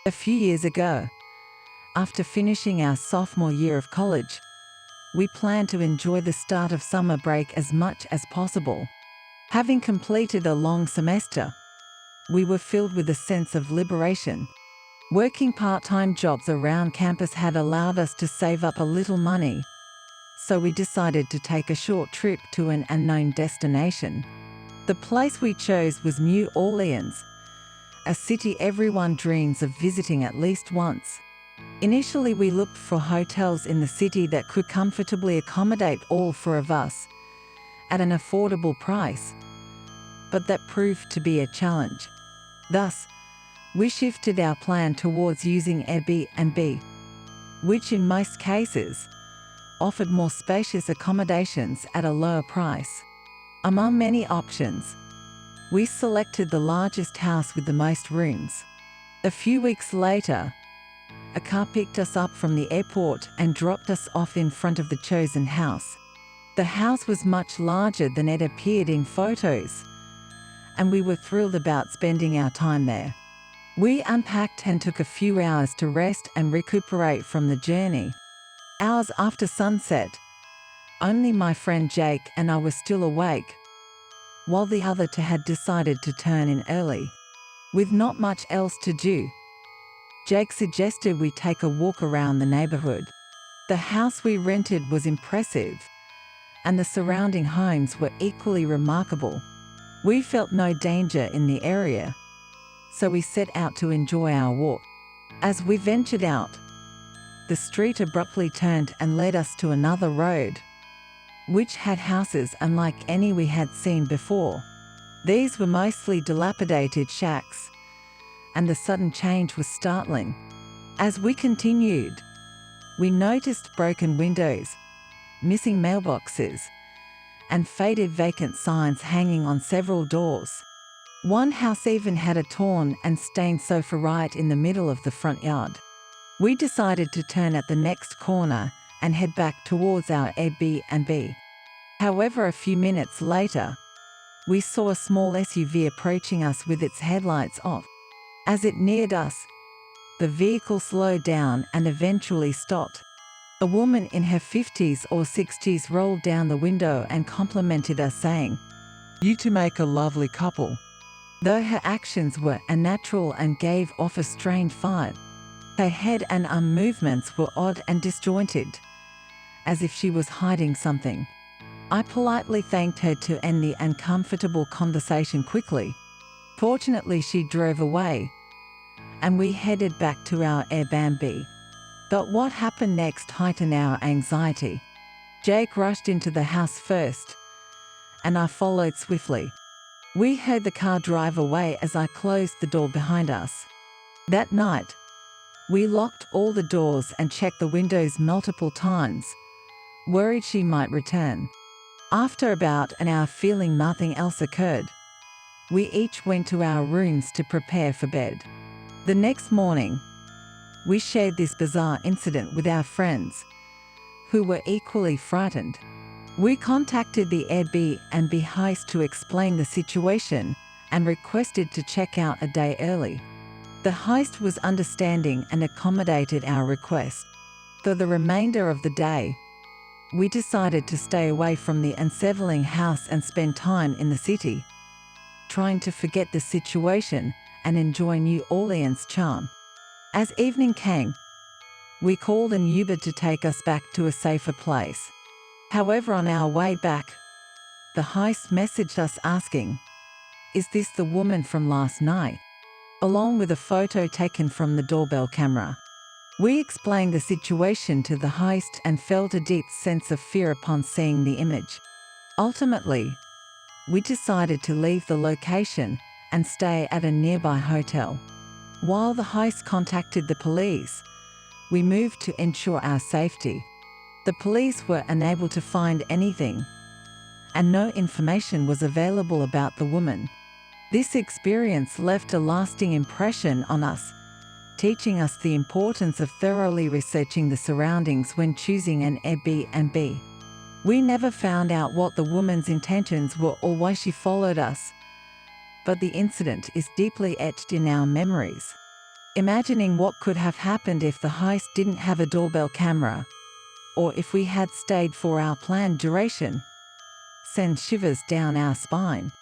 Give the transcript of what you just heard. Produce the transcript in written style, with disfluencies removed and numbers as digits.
A few years ago, after finishing our sophomore year of college, we planned to enjoy the start of summer break as much as possible. Having completed a long semester, we were filled with a sense of liberation. Working part-time jobs around campus had allowed us to save up a little money, so we decided to take a short trip to an unknown destination. The place we chose was New Orleans, a city everyone dreams of visiting at least once. Initially, we looked for hotels in the city that could comfortably accommodate all four of us at an affordable price, but that proved to be a challenge. Thus, we shifted our plan towards using Airbnb, which in most cases offered more spacious accommodations at a lower price. Among many options, we selected the largest house with the most rooms. A few weeks later, a car picked us up from the airport and dropped us off in front of the chosen house. The house was much larger than it appeared in photos, and we were thrilled about spending our time there. We unpacked and took a few hours to rest and recuperate from the journey. Hours after sunset, only my friend Jake and I were still awake, while the other two had decided to turn in early. With not much else to do, Jake suggested we take a walk around the neighborhood. The house we rented was impressive, and the surrounding homes were equally remarkable. We felt no danger in the area, so we set out to enjoy our walk. As we ventured out, the street abruptly turned and led us to another road, which had houses unlike any we had seen before. These were mostly dilapidated shacks, and the sudden change was startling. As we continued, we noticed broken windows, missing mailboxes, and faded vacant signs hanging on several doors. One house even had a torn and stained sofa right in the middle of the front yard. We decided to turn at the next corner and head back towards our Airbnb. However, a few minutes later, we saw a small SUV approaching us with its headlights off. As it neared us, the vehicle slowed down and eventually stopped. A woman in her 50s or 60s rolled down the window and complimented us, saying, "You two make a lovely couple." Though her actions were unnatural and gave off a strained vibe, her head and arm movements were odd and disjointed, as if she was hiding something. I politely thanked her to end the uncomfortable conversation quickly. Fortunately, she drove away, and we headed back to our Airbnb. But what happened next heightened our anxiety. Jake rushed into the house first, and I followed swiftly. We heard the car drive away as I closed the door behind us. That night, we locked all the doors and checked the windows multiple times, worried she might return. After about an hour feeling nothing else occurred, we each went to our rooms to prepare for bed. The next morning, we shared this bizarre incident with our friends, who were equally frightened. We contacted the Airbnb host to explain the situation and requested to check out a day early. The host was understanding and accommodated our request. For the remainder of the day, we decided to stay away from the unsettling house and spend time in the city, trying to forget the situation and enjoy New Orleans' charm. As evening came, we called an Uber to take us back to a safer place. However, on our way back, the host messaged us asking, "Is this the woman from last night?" along with a photo taken from the doorbell camera. We explained the situation to the host and felt a deep sense of fear upon seeing the image. Ultimately, we decided to leave the location and stay at a nearby hotel. While the host contacted the police, we moved to ensure our safety. The police were unable to find anything, and no information was available about the woman. This experience left a lasting impression on us, teaching us the importance of thoroughly researching the surroundings when choosing an Airbnb. We never found out what the woman's intentions were or why she followed us, but the incident is deeply etched in our memories. Imagining what could have happened if the heist didn't have a doorbell camera, or if we had stayed for our planned duration, sends shivers down our spine.